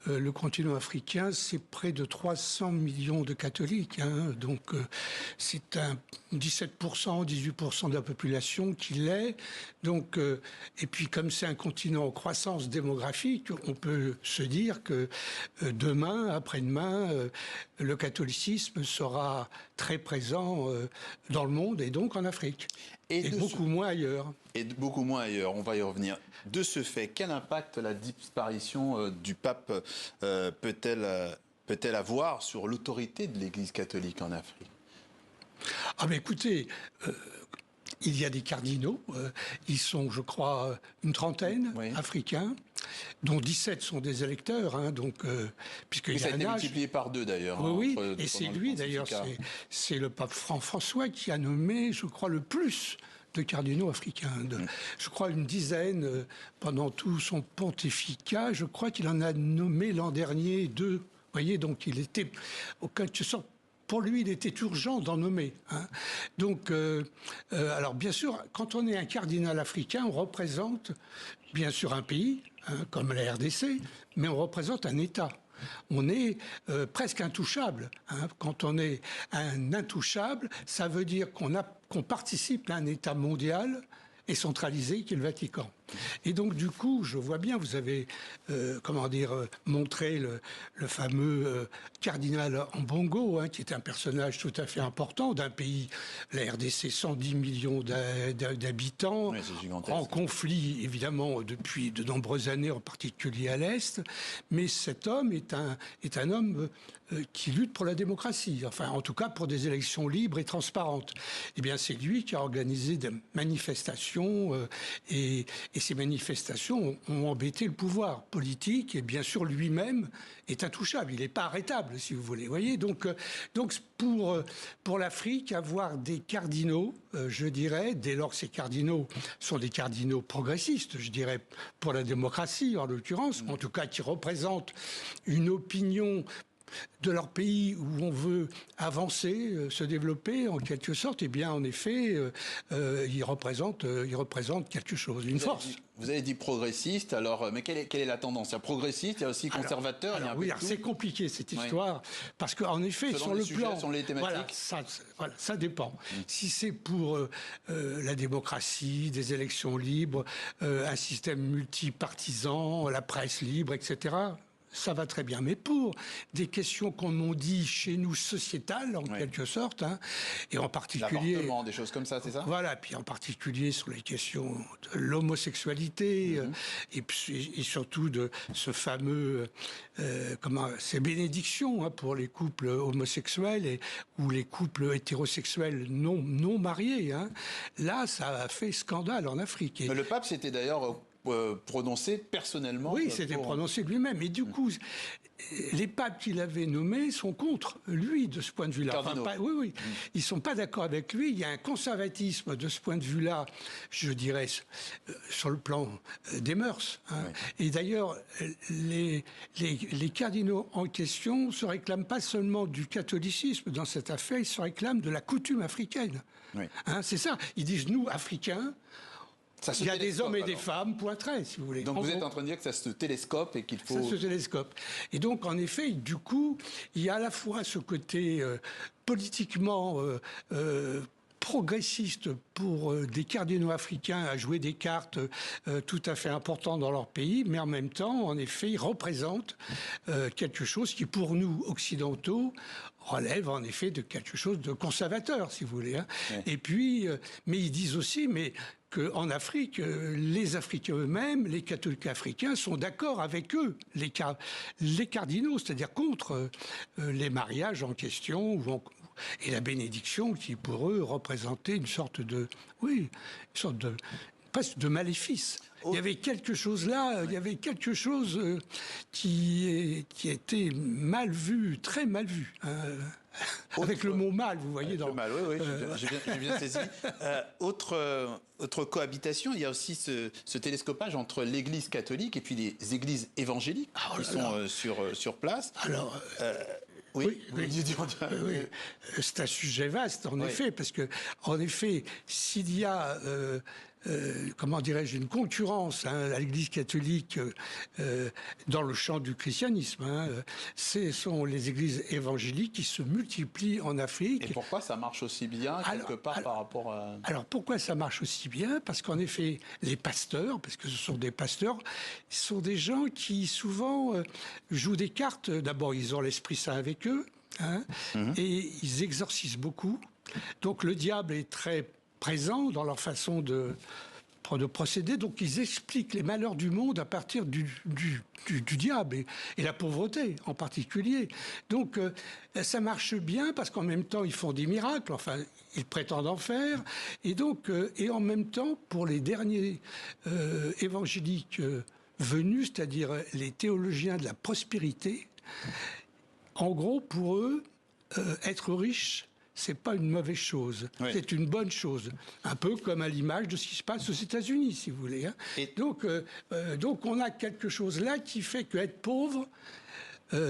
Le continent africain, c'est près de 300 millions de catholiques. Donc, c'est 17%, 18% de la population qui l'est. Donc, et puis, comme c'est un continent en croissance démographique, on peut se dire que demain, après-demain, le catholicisme sera très présent dans le monde et donc en Afrique. Et beaucoup moins ailleurs. Et beaucoup moins ailleurs, on va y revenir. De ce fait, quel impact la disparition du pape peut-elle avoir sur l'autorité de l'Église catholique en Afrique? Ah mais écoutez, il y a des cardinaux, ils sont, je crois, une trentaine africains, dont 17 sont des électeurs, donc puisqu'il y a ça a été multiplié par 2 d'ailleurs. Oui, et c'est lui d'ailleurs, c'est le pape François qui a nommé, je crois, le plus de cardinaux africains. Je crois une dizaine pendant tout son pontificat. Je crois qu'il en a nommé l'an dernier 2. Vous voyez, donc il était, en quelque sorte, pour lui, il était urgent d'en nommer. Donc, alors bien sûr, quand on est un cardinal africain, on représente bien sûr un pays, comme la RDC, mais on représente un État. On est presque intouchable. Quand on est un intouchable, ça veut dire qu'on participe à un État mondial et centralisé qui est le Vatican. Et donc, du coup, je vois bien, vous avez, montré le fameux cardinal Ambongo, qui est un personnage tout à fait important d'un pays, la RDC, 110 millions d'habitants, en conflit, évidemment, depuis de nombreuses années, en particulier à l'Est. Mais cet homme est un homme qui lutte pour la démocratie, enfin, en tout cas, pour des élections libres et transparentes. Eh bien, c'est lui qui a organisé des manifestations et ces manifestations ont embêté le pouvoir politique et bien sûr lui-même est intouchable. Il n'est pas arrêtable, si vous voulez. Vous voyez, donc pour l'Afrique, avoir des cardinaux, je dirais, dès lors que ces cardinaux sont des cardinaux progressistes, je dirais, pour la démocratie en l'occurrence, en tout cas qui représentent une opinion de leur pays où on veut avancer, se développer en quelque sorte, eh bien en effet, ils représentent quelque chose, une force. Vous avez dit progressiste, alors, mais quelle est la tendance? Il y a progressiste, il y a aussi conservateur, il y a un peu de tout. C'est compliqué cette histoire, parce qu'en effet, sur le plan... Selon les thématiques. Ça dépend. Si c'est pour la démocratie, des élections libres, un système multipartisan, la presse libre, etc., ça va très bien. Mais pour des questions, comme on dit chez nous, sociétales, en quelque sorte, et en particulier... L'avortement, des choses comme ça, c'est ça? Voilà, puis en particulier sur les questions de l'homosexualité, et surtout de ce fameux... ces bénédictions pour les couples homosexuels ou les couples hétérosexuels non mariés. Là, ça a fait scandale en Afrique. Mais le pape, c'était d'ailleurs... prononcé personnellement. Oui, c'était prononcé lui-même. Et du coup, les papes qu'il avait nommés sont contre lui de ce point de vue-là. Oui. Ils ne sont pas d'accord avec lui. Il y a un conservatisme de ce point de vue-là, je dirais, sur le plan des mœurs. Et d'ailleurs, les cardinaux en question ne se réclament pas seulement du catholicisme dans cette affaire, ils se réclament de la coutume africaine. C'est ça. Ils disent, nous, Africains, il y a des hommes et des femmes, point trait, si vous voulez. Donc vous êtes en train de dire que ça se télescope et qu'il faut... Ça se télescope. Et donc, en effet, du coup, il y a à la fois ce côté politiquement progressiste pour des cardinaux africains à jouer des cartes tout à fait importantes dans leur pays, mais en même temps, en effet, ils représentent quelque chose qui, pour nous, occidentaux, relève en effet de quelque chose de conservateur, si vous voulez. Et puis, mais ils disent aussi, qu'en Afrique, les Africains eux-mêmes, les catholiques africains, sont d'accord avec eux, les cardinaux, c'est-à-dire contre les mariages en question, et la bénédiction qui, pour eux, représentait une sorte de presque de maléfice. Il y avait quelque chose là, il y avait quelque chose qui était mal vu, très mal vu. Avec le mot mal, vous voyez. Le mal, oui, j'ai bien saisi. Autre cohabitation, il y a aussi ce télescopage entre l'Église catholique et puis les églises évangéliques qui sont sur place. Alors... Oui. C'est un sujet vaste, en effet, parce que, en effet, s'il y a comment dirais-je, une concurrence à l'Église catholique dans le champ du christianisme. Ce sont les églises évangéliques qui se multiplient en Afrique. Et pourquoi ça marche aussi bien, quelque part, par rapport à... Alors, pourquoi ça marche aussi bien? Parce qu'en effet, les pasteurs, parce que ce sont des pasteurs, sont des gens qui, souvent, jouent des cartes. D'abord, ils ont l'Esprit Saint avec eux, et ils exorcisent beaucoup. Donc, le diable est très présent dans leur façon de procéder. Donc, ils expliquent les malheurs du monde à partir du diable et la pauvreté en particulier. Donc, ça marche bien parce qu'en même temps, ils font des miracles. Enfin, ils prétendent en faire. Et donc, et en même temps, pour les derniers évangéliques venus, c'est-à-dire les théologiens de la prospérité, en gros, pour eux, être riche, c'est pas une mauvaise chose, c'est une bonne chose. Un peu comme à l'image de ce qui se passe aux États-Unis, si vous voulez. Donc, on a quelque chose là qui fait qu'être pauvre,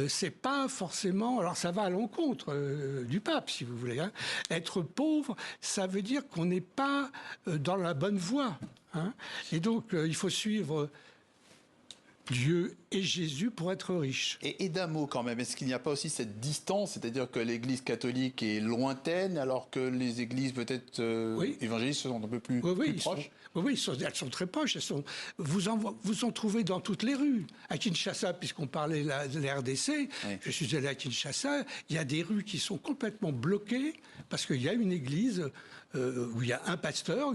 c'est pas forcément... Alors, ça va à l'encontre du pape, si vous voulez. Être pauvre, ça veut dire qu'on n'est pas dans la bonne voie. Et donc, il faut suivre Dieu et Jésus pour être riche. Et d'un mot quand même, est-ce qu'il n'y a pas aussi cette distance, c'est-à-dire que l'Église catholique est lointaine, alors que les églises peut-être évangélistes sont un peu plus proches? Oui, elles sont très proches. Vous en trouvez dans toutes les rues. À Kinshasa, puisqu'on parlait de la RDC, je suis allé à Kinshasa, il y a des rues qui sont complètement bloquées parce qu'il y a une église où il y a un pasteur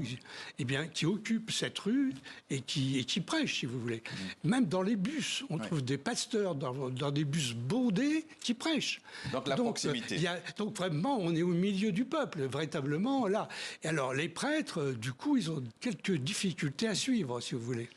qui occupe cette rue et qui prêche, si vous voulez. Même dans les bus, on trouve des pasteurs dans des bus bondés qui prêchent. Donc la proximité. Donc vraiment, on est au milieu du peuple, véritablement là. Et alors les prêtres, du coup, ils ont quelques difficultés à suivre, si vous voulez.